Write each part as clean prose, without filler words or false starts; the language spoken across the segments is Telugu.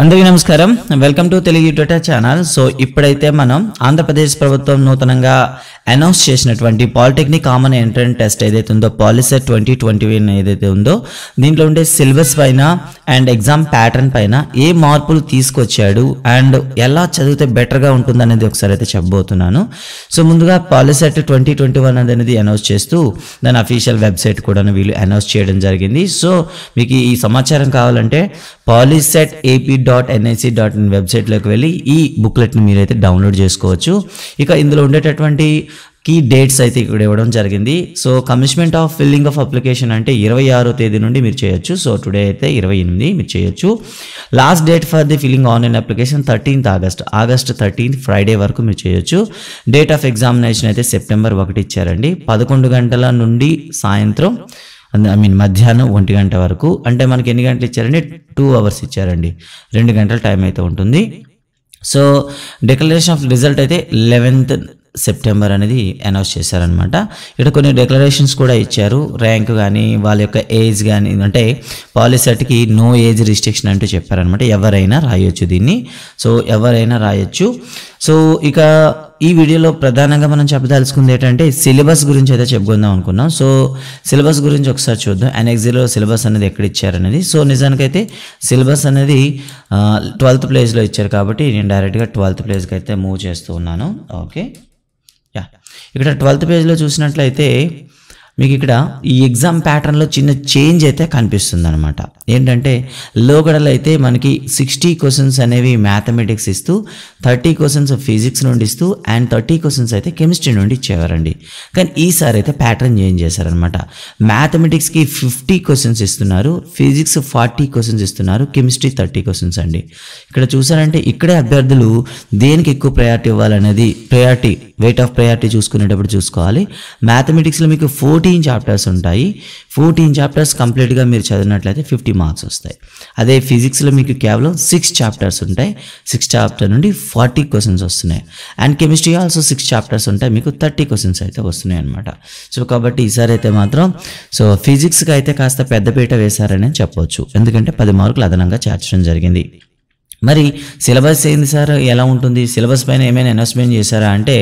అందరికీ నమస్కారం. Welcome to Telugu Twitter channel. So ఇప్పుడైతే మనం ఆంధ్రప్రదేశ్ ప్రభుత్వం నూతనంగా అనౌన్స్ చేసినటువంటి పాలిటెక్నిక్ కామన్ ఎంట్రన్స్ టెస్ట్ ఏదైతే ఉందో పాలిసెట్ 2021 ఏదైతే ఉందో దీంట్లో ఉండే సిలబస్ పైన అండ్ ఎగ్జామ్ ప్యాటర్న్ పైన ఏ మార్పులు తీసుకొచ్చాడు అండ్ ఎలా చదివితే బెటర్గా ఉంటుంది అనేది ఒకసారి అయితే చెప్పబోతున్నాను. సో ముందుగా పాలిసెట్ 2021 అనేది అనౌన్స్ చేస్తూ దాని అఫీషియల్ వెబ్సైట్ కూడా వీళ్ళు అనౌన్స్ చేయడం జరిగింది. సో మీకు ఈ సమాచారం కావాలంటే polyset.ap.nic.in వెబ్సైట్లోకి వెళ్ళి ఈ బుక్లెట్ని మీరైతే డౌన్లోడ్ చేసుకోవచ్చు. ఇక ఇందులో ఉండేటటువంటి కీ డేట్స్ అయితే ఇక్కడ ఇవ్వడం జరిగింది. So commitment of filling of application అంటే 26వ తేదీ నుండి మీరు చేయొచ్చు. సో టుడే అయితే 28 మీరు చేయొచ్చు. Last date for the filling online application 13th August 13th Friday వరకు మీరు చేయొచ్చు. డేట్ ఆఫ్ ఎగ్జామినేషన్ అయితే సెప్టెంబర్ 1 ఇచ్చారండి. 11 గంటల నుండి సాయంత్రం మధ్యాహ్నం 1 గంట వరకు. అంటే మనకి ఎన్ని గంటలు ఇచ్చారండి? 2 hours ఇచ్చారండి. 2 గంటల టైం అయితే ఉంటుంది. సో డిక్లరేషన్ ఆఫ్ రిజల్ట్ అయితే 11th సెప్టెంబర్ అనేది అనౌన్స్ చేశారనమాట. ఇక్కడ కొన్ని డిక్లరేషన్స్ కూడా ఇచ్చారు. ర్యాంక్ కానీ వాళ్ళ యొక్క ఏజ్ కానీ, అంటే పాలిసెట్కి నో ఏజ్ రిస్ట్రిక్షన్ అంటూ చెప్పారనమాట. ఎవరైనా రాయొచ్చు దీన్ని. సో ఎవరైనా రాయొచ్చు. సో ఇక ఈ వీడియోలో ప్రధానంగా మనం చెప్పదలుచుకుంది ఏంటంటే సిలబస్ గురించి అయితే చెప్పుకుందాం అనుకున్నాం. సో సిలబస్ గురించి ఒకసారి చూద్దాం. ఎన్ఎక్స్లో సిలబస్ అనేది ఎక్కడ ఇచ్చారనేది. సో నిజానికైతే సిలబస్ అనేది 12th ప్లేస్లో ఇచ్చారు కాబట్టి నేను డైరెక్ట్గా 12th ప్లేస్కి అయితే మూవ్ చేస్తూ ఉన్నాను. ఓకే, ఇక్కడ 12th పేజ్లో చూసినట్లయితే మీకు ఇక్కడ ఈ ఎగ్జామ్ ప్యాటర్న్లో చిన్న చేంజ్ అయితే కనిపిస్తుంది అనమాట. ఏంటంటే లోగడలో అయితే మనకి 60 క్వశ్చన్స్ అనేవి మ్యాథమెటిక్స్ ఇస్తూ 30 క్వశ్చన్స్ ఫిజిక్స్ నుండి ఇస్తూ అండ్ 30 క్వశ్చన్స్ అయితే కెమిస్ట్రీ నుండి ఇచ్చేవారండి. కానీ ఈసారి అయితే ప్యాటర్న్ చేంజ్ చేశారనమాట. మ్యాథమెటిక్స్కి 50 క్వశ్చన్స్ ఇస్తున్నారు, ఫిజిక్స్ 40 క్వశ్చన్స్ ఇస్తున్నారు, కెమిస్ట్రీ 30 క్వశ్చన్స్ అండి. ఇక్కడ చూసారంటే ఇక్కడే అభ్యర్థులు దేనికి ఎక్కువ ప్రయారిటీ ఇవ్వాలనేది వెయిట్ ఆఫ్ ప్రయారిటీ చూసుకునేటప్పుడు చూసుకోవాలి. మ్యాథమెటిక్స్లో మీకు 14 చాప్టర్స్ ఉంటాయి. 14 చాప్టర్స్ కంప్లీట్గా మీరు చదివినట్లయితే 50 మార్క్స్ వస్తాయి. అదే ఫిజిక్స్లో మీకు కేవలం 6 చాప్టర్స్ ఉంటాయి. 6 చాప్టర్ నుండి 40 క్వశ్చన్స్ వస్తున్నాయి. అండ్ కెమిస్ట్రీ ఆల్సో 6 చాప్టర్స్ ఉంటాయి, మీకు 30 క్వశ్చన్స్ అయితే వస్తున్నాయి అనమాట. సో కాబట్టి ఈసారి అయితే మాత్రం సో ఫిజిక్స్కి అయితే కాస్త పెద్దపీట వేశారని చెప్పవచ్చు. ఎందుకంటే 10 మార్కులు అదనంగా చేర్చడం జరిగింది. మరి సిలబస్ ఏంది సార్, ఎలా ఉంటుంది, సిలబస్ పైన ఏమైనా అనౌన్స్మెంట్ చేశారా అంటే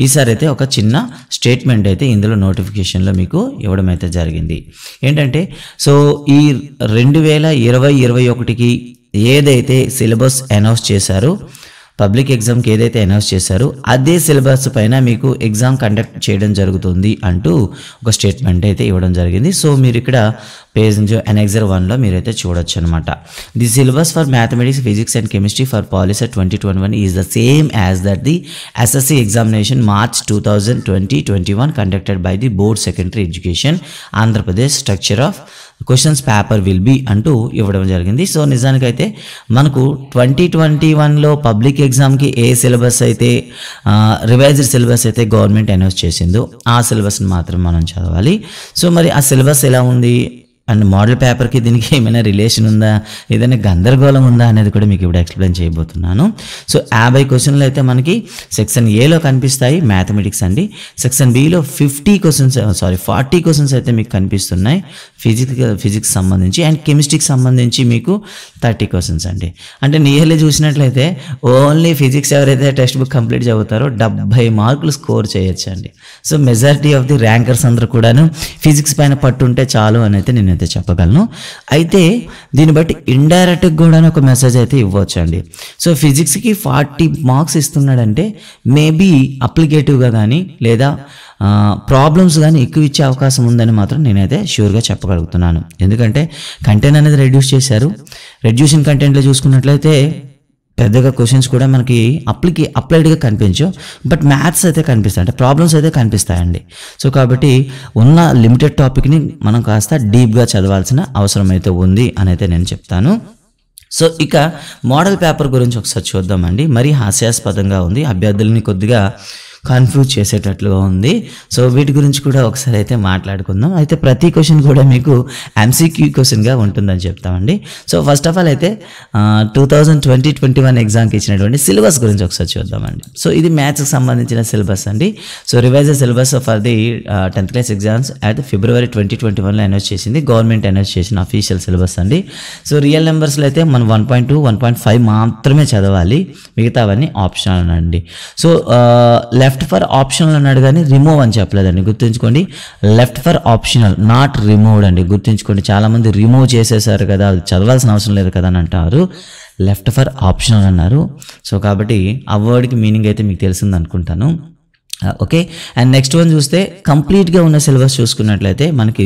ఈసారి అయితే ఒక చిన్న స్టేట్మెంట్ అయితే ఇందులో నోటిఫికేషన్లో మీకు ఇవ్వడం అయితే జరిగింది. ఏంటంటే సో ఈ 2020-21కి ఏదైతే సిలబస్ అనౌన్స్ చేశారో, పబ్లిక్ ఎగ్జామ్కి ఏదైతే అనౌన్స్ చేశారో అదే సిలబస్ పైన మీకు ఎగ్జామ్ కండక్ట్ చేయడం జరుగుతుంది అంటూ ఒక స్టేట్మెంట్ అయితే ఇవ్వడం జరిగింది. సో మీరు ఇక్కడ పేజ్ ఎన్ఎక్సర్ 1లో మీరైతే చూడొచ్చు అనమాట. The syllabus for mathematics, physics and chemistry for POLYCET 2021 is the same as that the SSC examination March 2021 conducted by the board secondary education Andhra Pradesh. Structure of questions paper will be అంటూ ఇవ్వడం జరిగింది. సో నిజానికైతే మనకు 2021లో పబ్లిక్ ఎగ్జామ్కి ఏ సిలబస్ అయితే రివైజ్డ్ సిలబస్ అయితే గవర్నమెంట్ అనౌన్స్ చేసిందో ఆ సిలబస్ని మాత్రం మనం చదవాలి. సో మరి ఆ సిలబస్ ఎలా ఉంది అండ్ మోడల్ పేపర్కి దీనికి ఏమైనా రిలేషన్ ఉందా, ఏదైనా గందరగోళం ఉందా అనేది కూడా మీకు ఇప్పుడు ఎక్స్ప్లెయిన్ చేయబోతున్నాను. సో 50 క్వశ్చన్లు అయితే మనకి సెక్షన్ ఏలో కనిపిస్తాయి, మ్యాథమెటిక్స్ అండి. సెక్షన్ బిలో 40 క్వశ్చన్స్ అయితే మీకు కనిపిస్తున్నాయి ఫిజిక్స్ సంబంధించి. అండ్ కెమిస్ట్రీకి సంబంధించి మీకు 30 క్వశ్చన్స్ అండి. అంటే నియర్లీ చూసినట్లయితే ఓన్లీ ఫిజిక్స్ ఎవరైతే టెక్స్ట్ బుక్ కంప్లీట్ చదువుతారో 70 మార్కులు స్కోర్ చేయొచ్చు అండి. So majority of the rankers అందరూ కూడాను ఫిజిక్స్ పైన పట్టుంటే చాలు అని అయితే నేను చెప్పగలను. అయితే దీన్ని బట్టి ఇండైరెక్ట్గా కూడా ఒక మెసేజ్ అయితే ఇవ్వచ్చు అండి. సో ఫిజిక్స్కి 40 మార్క్స్ ఇస్తున్నాడంటే మేబీ అప్లికేటివ్గా కానీ లేదా ప్రాబ్లమ్స్ కానీ ఎక్కువ ఇచ్చే అవకాశం ఉందని మాత్రం నేనైతే షూర్గా చెప్పగలుగుతున్నాను. ఎందుకంటే కంటెంట్ అనేది రెడ్యూస్ చేశారు. రెడ్యూషన్ కంటెంట్లో చూసుకున్నట్లయితే పెద్దగా క్వశ్చన్స్ కూడా మనకి అప్లైడ్గా కనిపించవు, బట్ మ్యాథ్స్ అయితే కనిపిస్తాయి, అంటే ప్రాబ్లమ్స్ అయితే కనిపిస్తాయండి. సో కాబట్టి ఉన్న లిమిటెడ్ టాపిక్ని మనం కాస్త డీప్గా చదవాల్సిన అవసరం అయితే ఉంది అని అయితే నేను చెప్తాను. సో ఇక మోడల్ పేపర్ గురించి ఒకసారి చూద్దామండి. మరీ హాస్యాస్పదంగా ఉంది, అభ్యర్థులని కొద్దిగా కన్ఫ్యూజ్ చేసేటట్లుగా ఉంది. సో వీటి గురించి కూడా ఒకసారి అయితే మాట్లాడుకుందాం. అయితే ప్రతి క్వశ్చన్ కూడా మీకు MCQ క్వశ్చన్గా ఉంటుందని చెప్తామండి. సో ఫస్ట్ ఆఫ్ ఆల్ అయితే 2020-21 ఎగ్జామ్కి ఇచ్చినటువంటి సిలబస్ గురించి ఒకసారి చూద్దామండి. సో ఇది మ్యాథ్స్కి సంబంధించిన సిలబస్ అండి. So revise syllabus for the 10th class exams at February 2021లో అనౌన్స్ చేసింది, గవర్నమెంట్ అనౌన్స్ చేసిన అఫీషియల్ సిలబస్ అండి. సో రియల్ నెంబర్స్లో అయితే మనం 1.2, 1.5 మాత్రమే చదవాలి, మిగతావన్నీ ఆప్షనల్ అండి. సో లెఫ్ట్ ఫర్ ఆప్షనల్ అన్నాడు కానీ రిమూవ్ అని చెప్పలేదండి, గుర్తుంచుకోండి. Left for optional, not removed అండి, గుర్తుంచుకోండి. చాలామంది రిమూవ్ చేసేసారు కదా, అది చదవాల్సిన అవసరం లేదు కదా అని అంటారు. లెఫ్ట్ ఫర్ ఆప్షనల్ అన్నారు. సో కాబట్టి ఆ వర్డ్కి మీనింగ్ అయితే మీకు తెలిసింది అనుకుంటాను. ఓకే. అండ్ నెక్స్ట్ వన్ చూస్తే కంప్లీట్గా ఉన్న సిలబస్ చూసుకున్నట్లయితే మనకి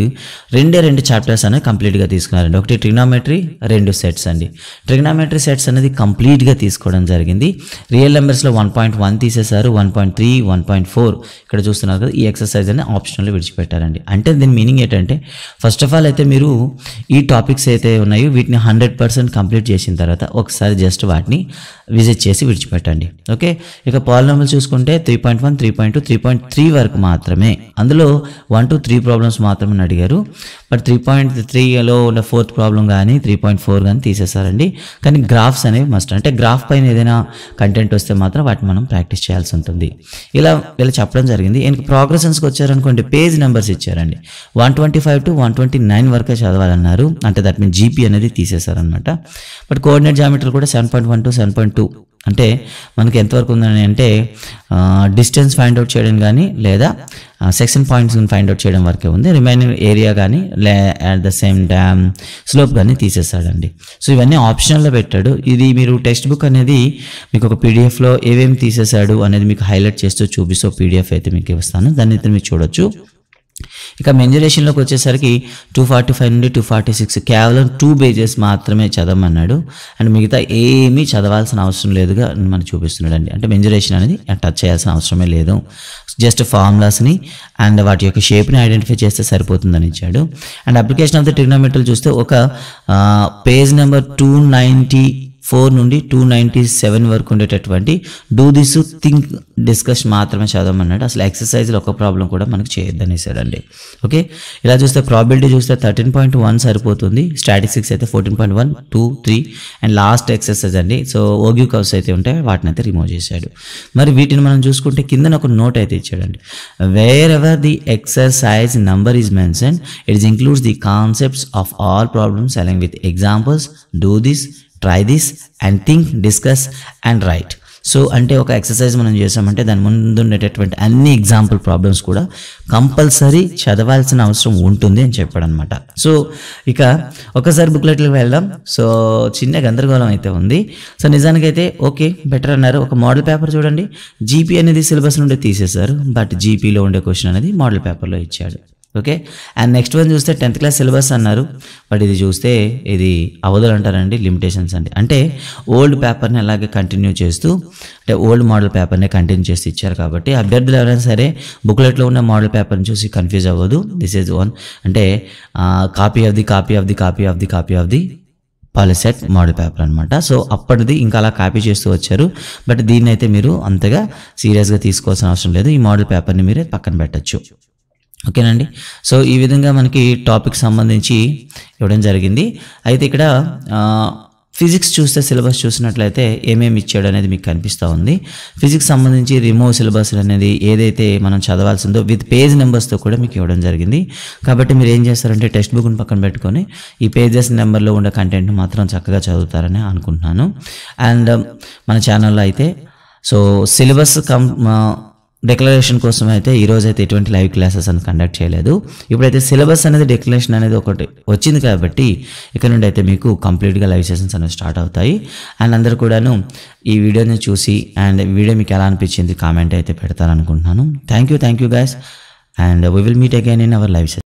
రెండు చాప్టర్స్ అనేది కంప్లీట్గా తీసుకున్నారండి. ఒకటి ట్రిగ్నామెట్రీ, 2 సెట్స్ అండి. ట్రిగ్నామెట్రీ సెట్స్ అనేది కంప్లీట్గా తీసుకోవడం జరిగింది. రియల్ నెంబర్స్లో 1.1 తీసేశారు, 1.3, 1.4 ఇక్కడ చూస్తున్నారు కదా, ఈ ఎక్సర్సైజ్ అనేది ఆప్షనల్లో విడిచిపెట్టారండి. అంటే దీని మీనింగ్ ఏంటంటే ఫస్ట్ ఆఫ్ ఆల్ అయితే మీరు ఈ టాపిక్స్ అయితే ఉన్నాయో వీటిని 100% కంప్లీట్ చేసిన తర్వాత ఒకసారి జస్ట్ వాటిని విజిట్ చేసి విడిచిపెట్టండి. ఓకే. ఇక పాలినామియల్ చూసుకుంటే 3.1, 3.2, 3.3 వరకు మాత్రమే, అందులో 1 to 3 ప్రాబ్లమ్స్ మాత్రమే అడిగారు. బట్ 3.3లో ఉన్న 4th ప్రాబ్లం కానీ 3.4 కానీ తీసేశారండి. కానీ గ్రాఫ్స్ అనేవి మస్ట్, అంటే గ్రాఫ్ పైన ఏదైనా కంటెంట్ వస్తే మాత్రం వాటిని మనం ప్రాక్టీస్ చేయాల్సి ఉంటుంది. ఇలా చెప్పడం జరిగింది. ఇంకా ప్రోగ్రెషన్స్కి వచ్చారనుకోండి, పేజ్ నెంబర్స్ ఇచ్చారండి. 125 to 129 వరకే చదవాలన్నారు, అంటే దట్ మీన్ జీపీ అనేది తీసేశారనమాట. బట్ కోఆర్డినేట్ జామెట్రీ కూడా 7.1 to 7.2, అంటే మనకి ఎంతవరకు ఉందని అంటే డిస్టెన్స్ ఫైండ్ అవుట్ చేయడం కానీ లేదా సెక్షన్ పాయింట్స్ ఫైండ్ అవుట్ చేయడం వరకే ఉంది. రిమైనింగ్ ఏరియా కానీ at the same time slope కానీ తీసేస్తాడండి. సో ఇవన్నీ ఆప్షనల్లో పెట్టాడు. ఇది మీరు టెక్స్ట్ బుక్ అనేది మీకు ఒక పీడిఎఫ్లో ఏమేమి తీసేశాడు అనేది మీకు హైలైట్ చేస్తూ చూపిస్తూ పీడిఎఫ్ అయితే మీకు ఇస్తాను, దాన్ని అయితే మీరు చూడొచ్చు. ఇక మెన్జరేషన్లోకి వచ్చేసరికి 245 నుండి 246 కేవలం 2 పేజెస్ మాత్రమే చదవమన్నాడు. అండ్ మిగతా ఏమీ చదవాల్సిన అవసరం లేదుగా మనకు చూపిస్తున్నాడు అండి. అంటే మెన్జరేషన్ అనేది టచ్ చేయాల్సిన అవసరమే లేదు, జస్ట్ ఫార్ములాస్ని అండ్ వాటి యొక్క షేప్ని ఐడెంటిఫై చేస్తే సరిపోతుందని ఇచ్చాడు. And application of the trigonometry చూస్తే ఒక పేజ్ నెంబర్ 294 నుండి 297 వరకు ఉండేటటువంటి డూ దిస్, థింక్, డిస్కస్ మాత్రమే చదవమన్నాడు. అసలు ఎక్సర్సైజ్లో ఒక ప్రాబ్లం కూడా మనకు చేయొద్దనేసాడండి. ఓకే. ఇలా చూస్తే ప్రాబిలిటీ చూస్తే 13.1 సరిపోతుంది, స్టాటిస్టిక్స్ అయితే 14.1, 2, 3 అండ్ లాస్ట్ ఎక్సర్సైజ్ అండి. సో ఓగ్యూ కర్వ్స్ అయితే ఉంటాయి, వాటిని అయితే రిమూవ్ చేశాడు. మరి వీటిని మనం చూసుకుంటే కింద ఒక నోట్ అయితే ఇచ్చాడండి. Wear ever the exercise number is mention it includes the concepts of all problems along with examples, do this, try this and think, discuss and right. So అంటే ఒక ఎక్సర్సైజ్ మనం చేసామంటే దాని ముందు ఉండేటటువంటి అన్ని ఎగ్జాంపుల్ ప్రాబ్లమ్స్ కూడా కంపల్సరీ చదవాల్సిన అవసరం ఉంటుంది అని చెప్పాడు అనమాట. సో ఇక ఒకసారి బుక్లెట్లకు వెళ్దాం. సో చిన్న గందరగోళం అయితే ఉంది. సో నిజానికైతే ఓకే బెటర్ అన్నారు. ఒక మోడల్ పేపర్ చూడండి, జీపీ అనేది సిలబస్ నుండి తీసేశారు, బట్ జీపీలో ఉండే క్వశ్చన్ అనేది మోడల్ పేపర్లో ఇచ్చాడు. ఓకే. అండ్ నెక్స్ట్ వన్ చూస్తే 10th క్లాస్ సిలబస్ అన్నారు, బట్ ఇది చూస్తే ఇది అవధులు అంటారండి, లిమిటేషన్స్ అండి. అంటే ఓల్డ్ పేపర్ని అలాగే కంటిన్యూ చేస్తూ, అంటే ఓల్డ్ మోడల్ పేపర్ని కంటిన్యూ చేసి ఇచ్చారు కాబట్టి అభ్యర్థులు ఎవరైనా సరే బుక్లెట్లో ఉన్న మోడల్ పేపర్ని చూసి కన్ఫ్యూజ్ అవ్వదు. దిస్ ఈజ్ వన్, అంటే copy of the POLYCET model paper అనమాట. సో అప్పటిది ఇంకా అలా కాపీ చేస్తూ వచ్చారు, బట్ దీన్ని అయితే మీరు అంతగా సీరియస్గా తీసుకోవాల్సిన అవసరం లేదు. ఈ మోడల్ పేపర్ని మీరే పక్కన పెట్టచ్చు. ఓకేనండి. సో ఈ విధంగా మనకి టాపిక్ సంబంధించి ఇవ్వడం జరిగింది. అయితే ఇక్కడ ఫిజిక్స్ చూస్తే సిలబస్ చూసినట్లయితే ఏమేమి ఇచ్చాడు అనేది మీకు కనిపిస్తూ ఉంది. ఫిజిక్స్ సంబంధించి రిమూవ్ సిలబస్ అనేది ఏదైతే మనం చదవాల్సిందో విత్ పేజ్ నెంబర్స్తో కూడా మీకు ఇవ్వడం జరిగింది. కాబట్టి మీరు ఏం చేస్తారంటే టెక్స్ట్ బుక్ని పక్కన పెట్టుకొని ఈ పేజెస్ నెంబర్లో ఉండే కంటెంట్ మాత్రం చక్కగా చదువుతారని అనుకుంటున్నాను. అండ్ మన ఛానల్లో అయితే సో సిలబస్ డిక్లరేషన్ కోసం అయితే ఈరోజు అయితే ఎటువంటి లైవ్ క్లాసెస్ అని కండక్ట్ చేయలేదు. ఇప్పుడైతే సిలబస్ అనేది డిక్లరేషన్ అనేది ఒకటి వచ్చింది కాబట్టి ఇక్కడ నుండి అయితే మీకు కంప్లీట్గా లైవ్ సెషన్స్ అనేవి స్టార్ట్ అవుతాయి. అండ్ అందరూ కూడాను ఈ వీడియోని చూసి అండ్ వీడియో మీకు ఎలా అనిపించింది కామెంట్ అయితే పెడతారనుకుంటున్నాను. Thank you guys and we will meet again in our live session.